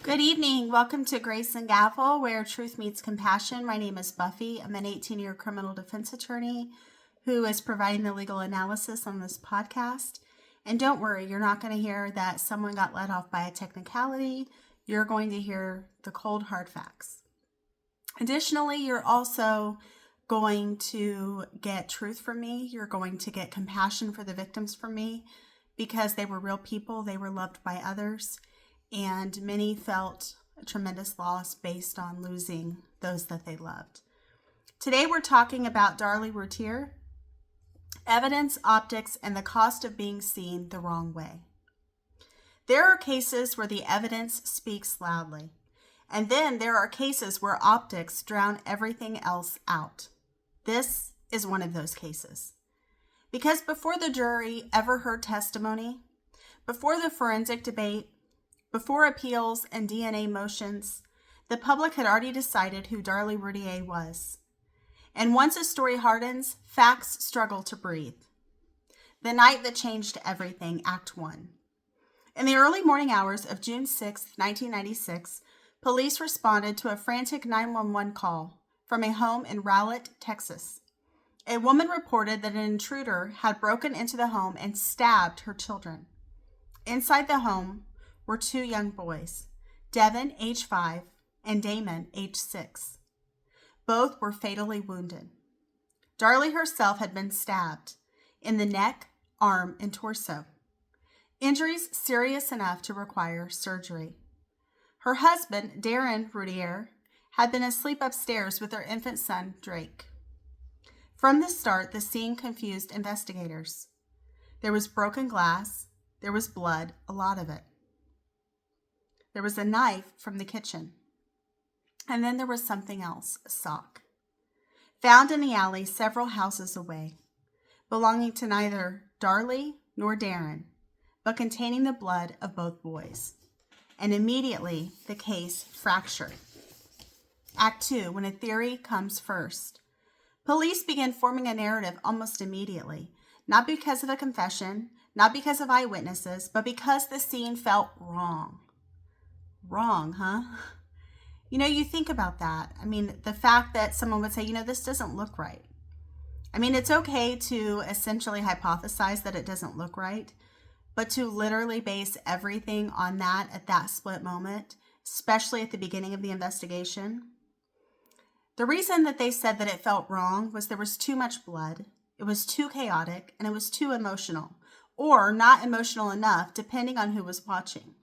Good evening. Welcome to Grace Gavel, where truth meets compassion. My name is Buffy. I'm an 18-year criminal defense attorney who is providing the legal analysis on this podcast. And don't worry, you're not going to hear that someone got let off by a technicality. You're going to hear the cold, hard facts. Additionally, you're also going to get truth from me. You're going to get compassion for the victims from me because they were real people. They were loved by others. And many felt a tremendous loss based on losing those that they loved. Today we're talking about Darlie Routier, evidence, optics, and the cost of being seen the wrong way. There are cases where the evidence speaks loudly, and then there are cases where optics drown everything else out. This is one of those cases. Because before the jury ever heard testimony, before the forensic debate, before appeals and DNA motions, the public had already decided who Darlie Routier was. And once a story hardens, facts struggle to breathe. The night that changed everything, Act 1. In the early morning hours of June 6, 1996, police responded to a frantic 911 call from a home in Rowlett, Texas. A woman reported that an intruder had broken into the home and stabbed her children. Inside the home were two young boys, Devin, age 5, and Damon, age 6. Both were fatally wounded. Darlie herself had been stabbed in the neck, arm, and torso. Injuries serious enough to require surgery. Her husband, Darlie Routier, had been asleep upstairs with their infant son, Drake. From the start, the scene confused investigators. There was broken glass, there was blood, a lot of it. There was a knife from the kitchen. And then there was something else, a sock, found in the alley several houses away, belonging to neither Darlie nor Darren, but containing the blood of both boys. And immediately the case fractured. Act 2, when a theory comes first. Police began forming a narrative almost immediately, not because of a confession, not because of eyewitnesses, but because the scene felt wrong. Wrong, huh? You think about that. The fact that someone would say, this doesn't look right. It's okay to essentially hypothesize that it doesn't look right, but to literally base everything on that at that split moment, especially at the beginning of the investigation. The reason that they said that it felt wrong was there was too much blood, it was too chaotic, and it was too emotional, or not emotional enough, depending on who was watching.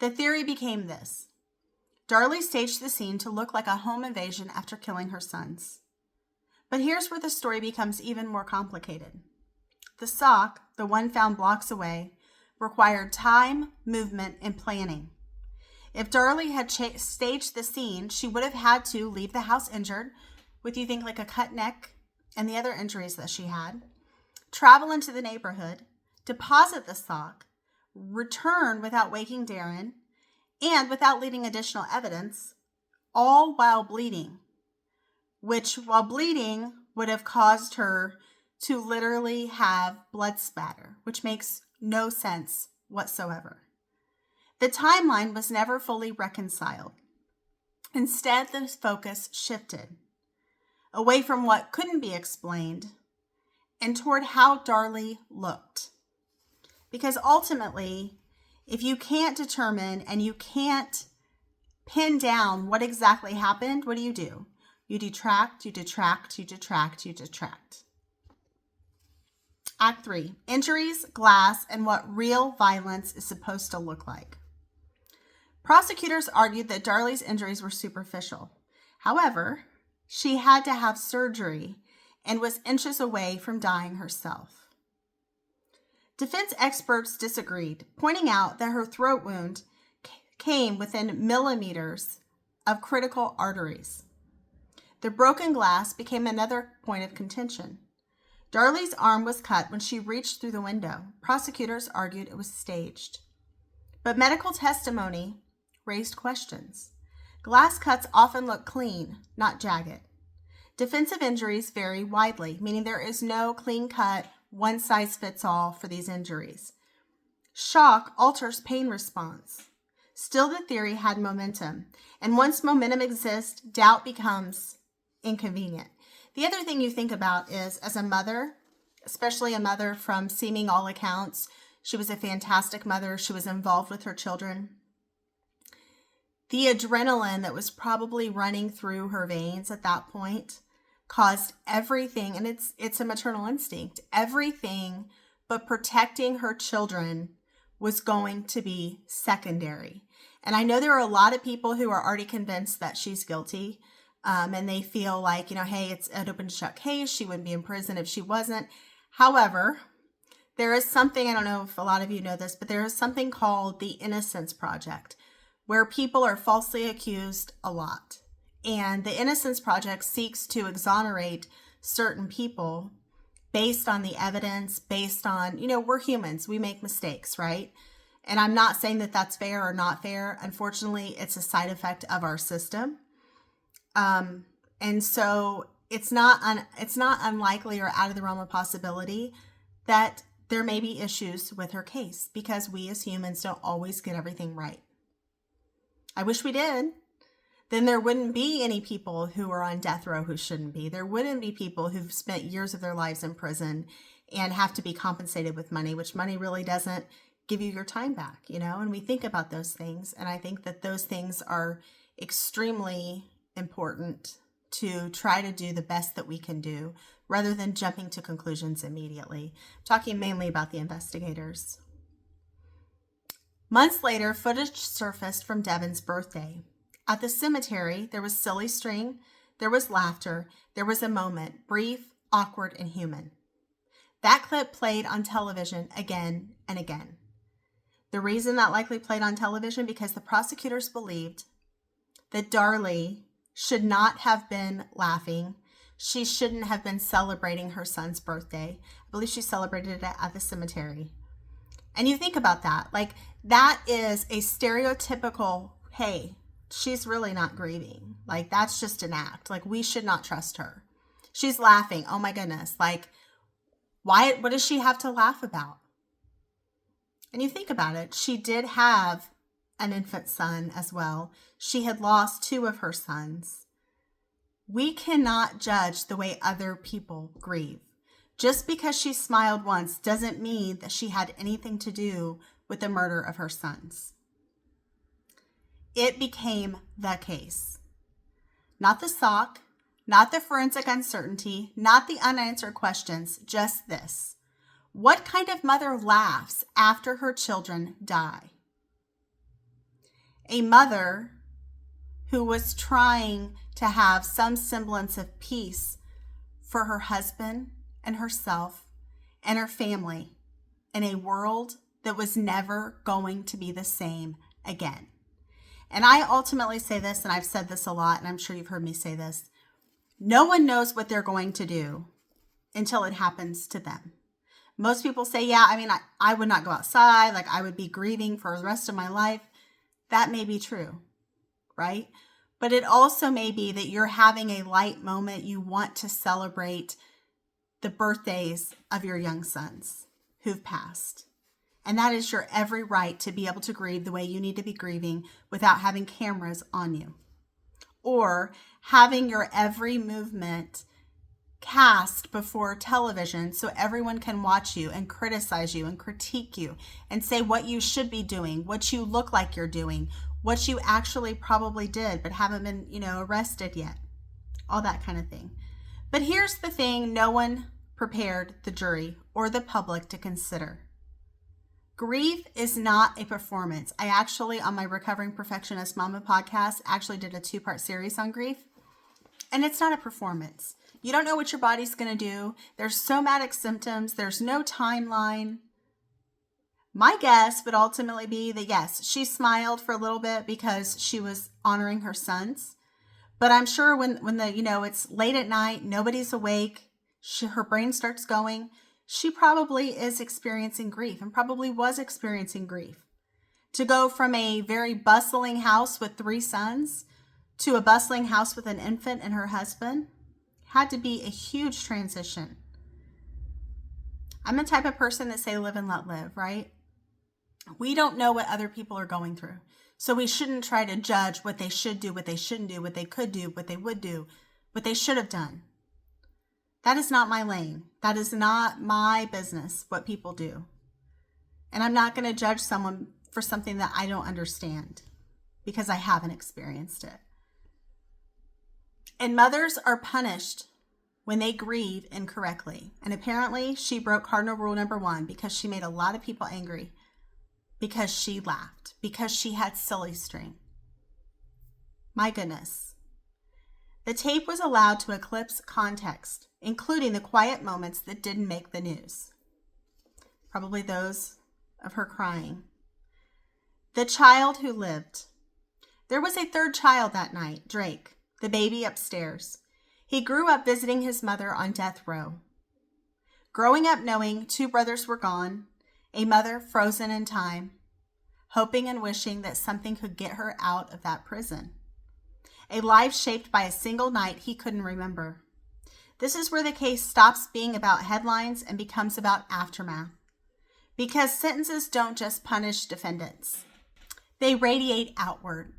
The theory became this. Darlie staged the scene to look like a home invasion after killing her sons. But here's where the story becomes even more complicated. The sock, the one found blocks away, required time, movement, and planning. If Darlie had staged the scene, she would have had to leave the house injured, with like a cut neck and the other injuries that she had, travel into the neighborhood, deposit the sock, return without waking Darren, and without leaving additional evidence, all while bleeding, which while bleeding would have caused her to literally have blood spatter, which makes no sense whatsoever. The timeline was never fully reconciled. Instead, the focus shifted away from what couldn't be explained and toward how Darlie looked. Because ultimately, if you can't determine and you can't pin down what exactly happened, what do? You detract, you detract, you detract, you detract. Act 3, injuries, glass, and what real violence is supposed to look like. Prosecutors argued that Darlie's injuries were superficial. However, she had to have surgery and was inches away from dying herself. Defense experts disagreed, pointing out that her throat wound came within millimeters of critical arteries. The broken glass became another point of contention. Darlie's arm was cut when she reached through the window. Prosecutors argued it was staged. But medical testimony raised questions. Glass cuts often look clean, not jagged. Defensive injuries vary widely, meaning there is no clean-cut, one-size-fits-all for these injuries. Shock alters pain response. Still, the theory had momentum. And once momentum exists, doubt becomes inconvenient. The other thing you think about is, as a mother, especially a mother from seeming all accounts, she was a fantastic mother. She was involved with her children. The adrenaline that was probably running through her veins at that point caused everything, and it's a maternal instinct, everything but protecting her children was going to be secondary. And I know there are a lot of people who are already convinced that she's guilty, and they feel like, hey, it's an open shut case. She wouldn't be in prison if she wasn't. However, there is something, I don't know if a lot of you know this, but there is something called the Innocence Project, where people are falsely accused a lot. And the Innocence Project seeks to exonerate certain people based on the evidence, based on, we're humans, we make mistakes, right? And I'm not saying that that's fair or not fair. Unfortunately, it's a side effect of our system. And so it's not unlikely or out of the realm of possibility that there may be issues with her case, because we as humans don't always get everything right. I wish we did. Then there wouldn't be any people who are on death row who shouldn't be. There wouldn't be people who've spent years of their lives in prison and have to be compensated with money, which money really doesn't give you your time back, and we think about those things. And I think that those things are extremely important to try to do the best that we can do rather than jumping to conclusions immediately. I'm talking mainly about the investigators. Months later, footage surfaced from Devon's birthday. At the cemetery, there was silly string, there was laughter, there was a moment, brief, awkward, and human. That clip played on television again and again. The reason that likely played on television, because the prosecutors believed that Darlie should not have been laughing. She shouldn't have been celebrating her son's birthday. I believe she celebrated it at the cemetery. And you think about that, that is a stereotypical, hey, she's really not grieving. That's just an act. We should not trust her. She's laughing. Oh my goodness. Why? What does she have to laugh about? And you think about it. She did have an infant son as well. She had lost 2 of her sons. We cannot judge the way other people grieve. Just because she smiled once doesn't mean that she had anything to do with the murder of her sons. It became the case. Not the sock, not the forensic uncertainty, not the unanswered questions, just this. What kind of mother laughs after her children die? A mother who was trying to have some semblance of peace for her husband and herself and her family in a world that was never going to be the same again. And I ultimately say this, and I've said this a lot, and I'm sure you've heard me say this. No one knows what they're going to do until it happens to them. Most people say, I would not go outside. I would be grieving for the rest of my life. That may be true, right? But it also may be that you're having a light moment. You want to celebrate the birthdays of your young sons who've passed. And that is your every right to be able to grieve the way you need to be grieving without having cameras on you. Or having your every movement cast before television so everyone can watch you and criticize you and critique you and say what you should be doing, what you look like you're doing, what you actually probably did but haven't been, arrested yet. All that kind of thing. But here's the thing no one prepared the jury or the public to consider. Grief is not a performance. I actually, on my Recovering Perfectionist Mama podcast, actually did a 2-part series on grief. And it's not a performance. You don't know what your body's going to do. There's somatic symptoms. There's no timeline. My guess would ultimately be that, yes, she smiled for a little bit because she was honoring her sons. But I'm sure when it's late at night, nobody's awake, her brain starts going, she probably is experiencing grief and probably was experiencing grief. To go from a very bustling house with 3 sons to a bustling house with an infant and her husband had to be a huge transition. I'm the type of person that say live and let live, right? We don't know what other people are going through. So we shouldn't try to judge what they should do, what they shouldn't do, what they could do, what they would do, what they should have done. That is not my lane. That is not my business, what people do. And I'm not going to judge someone for something that I don't understand because I haven't experienced it. And mothers are punished when they grieve incorrectly. And apparently she broke cardinal rule number 1 because she made a lot of people angry, because she laughed, because she had silly string. My goodness. The tape was allowed to eclipse context, including the quiet moments that didn't make the news. Probably those of her crying. The child who lived. There was a third child that night, Drake, the baby upstairs. He grew up visiting his mother on death row. Growing up knowing 2 brothers were gone, a mother frozen in time, hoping and wishing that something could get her out of that prison. A life shaped by a single night he couldn't remember. This is where the case stops being about headlines and becomes about aftermath. Because sentences don't just punish defendants. They radiate outward.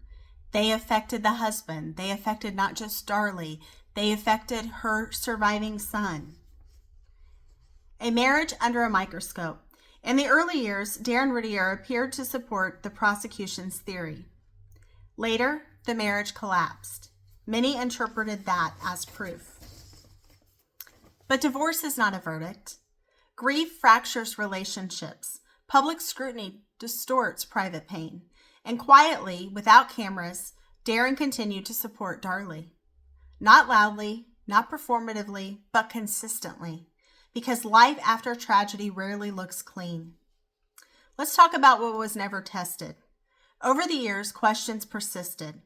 They affected the husband. They affected not just Darlie. They affected her surviving son. A marriage under a microscope. In the early years, Darlie Routier appeared to support the prosecution's theory. Later, the marriage collapsed. Many interpreted that as proof. But divorce is not a verdict. Grief fractures relationships. Public scrutiny distorts private pain. And quietly, without cameras, Darren continued to support Darlie. Not loudly, not performatively, but consistently. Because life after tragedy rarely looks clean. Let's talk about what was never tested. Over the years, questions persisted.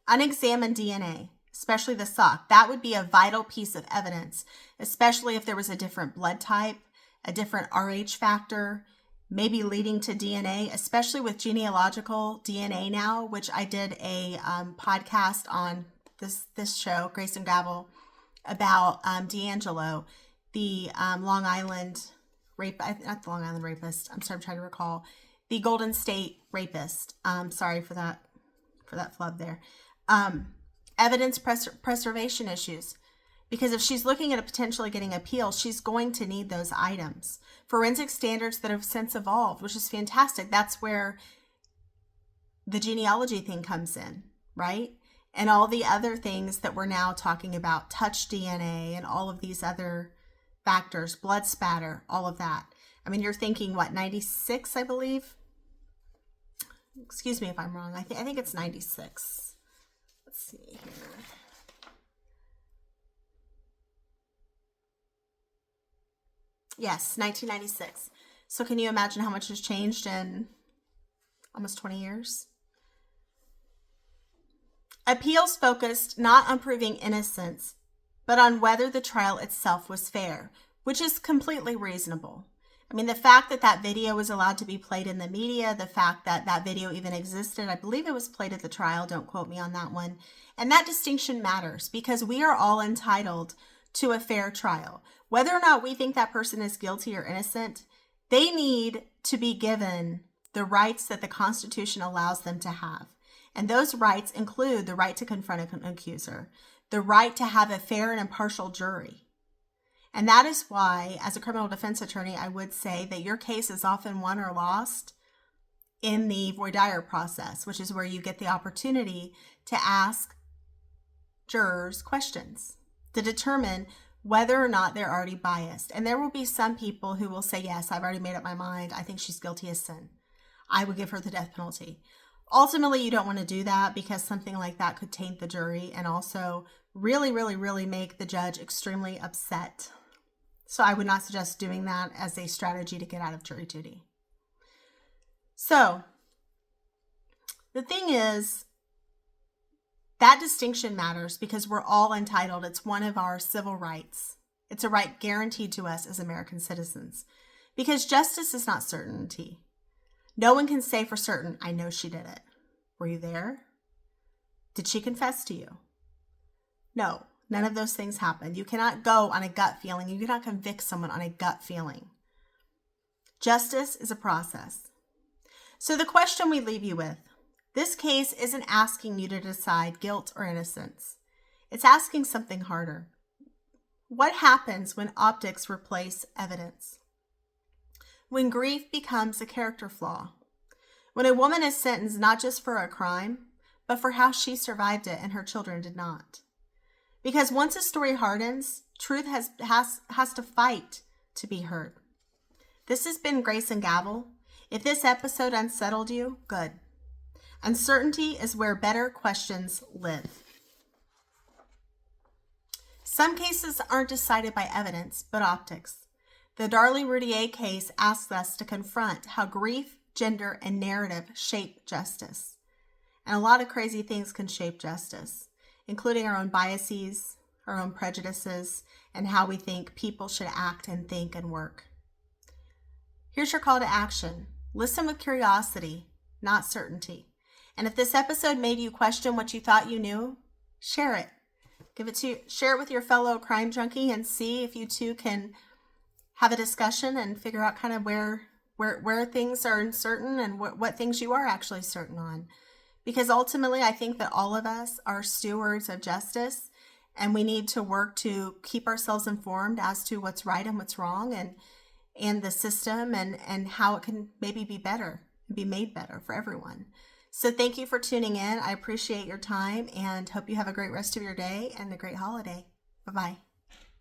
Unexamined DNA, especially the sock, that would be a vital piece of evidence, especially if there was a different blood type, a different RH factor, maybe leading to DNA, especially with genealogical DNA now, which I did a podcast on this show, Grace Gavel, about D'Angelo, the Long Island not the Long Island rapist. I'm trying to recall. The Golden State rapist. Sorry for that flub there. Evidence preservation issues. Because if she's looking at potentially getting appeal, she's going to need those items. Forensic standards that have since evolved, which is fantastic. That's where the genealogy thing comes in, right? And all the other things that we're now talking about, touch DNA and all of these other factors, blood spatter, all of that. I mean, you're thinking, 96, I believe? Excuse me if I'm wrong. I think it's 96. Let's see here. Yes, 1996. So can you imagine how much has changed in almost 20 years? Appeals focused not on proving innocence, but on whether the trial itself was fair, which is completely reasonable. I mean, the fact that that video was allowed to be played in the media, the fact that that video even existed, I believe it was played at the trial, don't quote me on that one. And that distinction matters because we are all entitled to a fair trial. Whether or not we think that person is guilty or innocent, they need to be given the rights that the Constitution allows them to have. And those rights include the right to confront an accuser, the right to have a fair and impartial jury. And that is why, as a criminal defense attorney, I would say that your case is often won or lost in the voir dire process, which is where you get the opportunity to ask jurors questions to determine whether or not they're already biased. And there will be some people who will say, yes, I've already made up my mind. I think she's guilty of sin. I would give her the death penalty. Ultimately, you don't want to do that because something like that could taint the jury and also really, really, really make the judge extremely upset. So I would not suggest doing that as a strategy to get out of jury duty. So the thing is, that distinction matters because we're all entitled. It's one of our civil rights. It's a right guaranteed to us as American citizens because justice is not certainty. No one can say for certain, I know she did it. Were you there? Did she confess to you? No, none of those things happen. You cannot go on a gut feeling. You cannot convict someone on a gut feeling. Justice is a process. So the question we leave you with, This case isn't asking you to decide guilt or innocence. It's asking something harder. What happens when optics replace evidence? When grief becomes a character flaw? When a woman is sentenced not just for a crime, but for how she survived it and her children did not? Because once a story hardens, truth has to fight to be heard. This has been Grace and Gavel. If this episode unsettled you, good. Uncertainty is where better questions live. Some cases aren't decided by evidence, but optics. The Darlie Routier case asks us to confront how grief, gender, and narrative shape justice. And a lot of crazy things can shape justice, including our own biases, our own prejudices, and how we think people should act and think and work. Here's your call to action. Listen with curiosity, not certainty. And if this episode made you question what you thought you knew, share it. Share it with your fellow crime junkie and see if you two can have a discussion and figure out kind of where things are uncertain and what things you are actually certain on. Because ultimately, I think that all of us are stewards of justice, and we need to work to keep ourselves informed as to what's right and what's wrong, and the system and how it can maybe be better, be made better for everyone. So thank you for tuning in. I appreciate your time and hope you have a great rest of your day and a great holiday. Bye-bye.